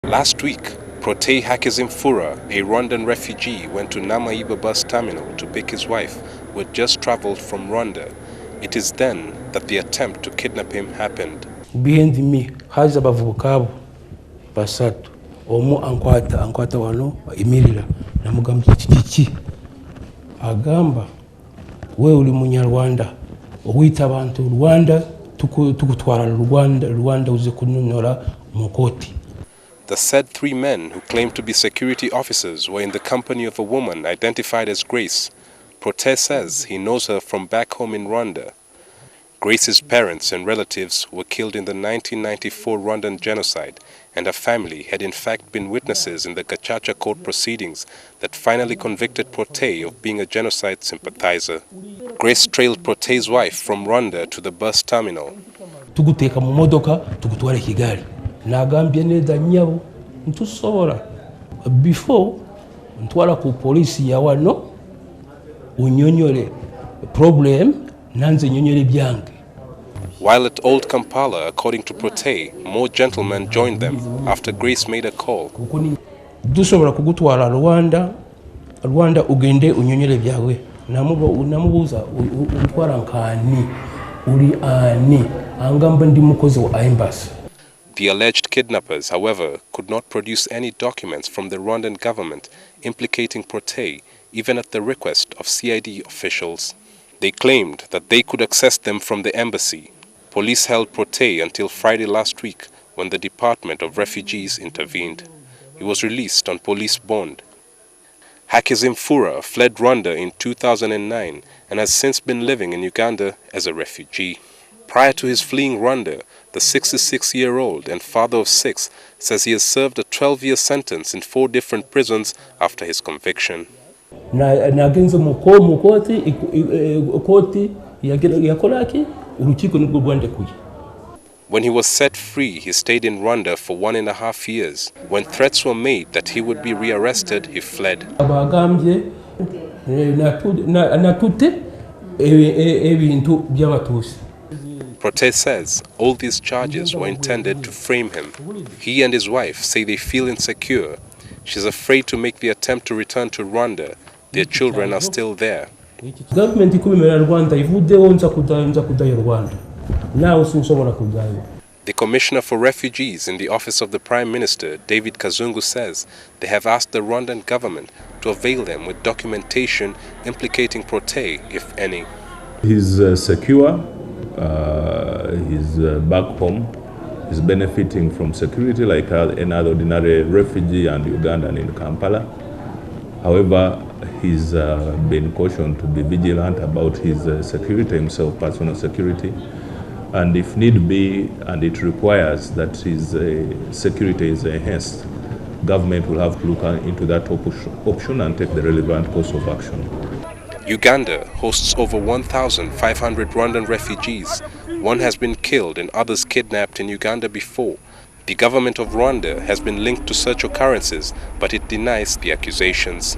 Last week, Protais Hakizimfura, a Rwandan refugee, went to Namaiba bus terminal to pick his wife, who had just traveled from Rwanda. It is then that the attempt to kidnap him happened. Behind me, haza bavubukabu basatu. Omu ankwata wano imirira namugambye kiki agamba we uli munyarwanda owita abantu Rwanda tukutwara Rwanda uze kununura mukoti. The said three men who claimed to be security officers were in the company of a woman identified as Grace. Protais says he knows her from back home in Rwanda. Grace's parents and relatives were killed in the 1994 Rwandan genocide, and her family had in fact been witnesses in the Gacaca court proceedings that finally convicted Protais of being a genocide sympathizer. Grace trailed Protais' wife from Rwanda to the bus terminal. Tuguteka mu modoka tugutwara Kigali. Nagambye neza nyabo ntusobora before ntwala ku polisi ya wano unyonyole problem nanze nyonyole byange. While at Old Kampala, according to Protais, more gentlemen joined them after Grace made a call. Dusobora kugutwara Rwanda ugende unyonyole byawe. Namubuza utwara nkani uri ani angamba ndi mukozi wa embassy. The alleged kidnappers, however, could not produce any documents from the Rwandan government implicating Protais, even at the request of CID officials. They claimed that they could access them from the embassy. Police held Protais until Friday last week, when the Department of Refugees intervened. He was released on police bond. Hakizimfura fled Rwanda in 2009 and has since been living in Uganda as a refugee. Prior to his fleeing Rwanda, the 66-year-old and father of 6 says he has served a 12-year sentence in 4 different prisons after his conviction. When he was set free, he stayed in Rwanda for 1.5 years. When threats were made that he would be rearrested, he fled. Protais says all these charges were intended to frame him. He and his wife say they feel insecure. She's afraid to make the attempt to return to Rwanda. Their children are still there. The Commissioner for Refugees in the Office of the Prime Minister, David Kazungu, says they have asked the Rwandan government to avail them with documentation implicating Protais, if any. He's secure. He's back home. He's benefiting from security like another ordinary refugee and Ugandan in Kampala. However, he's been cautioned to be vigilant about his security himself, personal security. And if need be, and it requires that his security is enhanced, government will have to look into that option and take the relevant course of action. Uganda hosts over 1,500 Rwandan refugees. One has been killed and others kidnapped in Uganda before. The government of Rwanda has been linked to such occurrences, but it denies the accusations.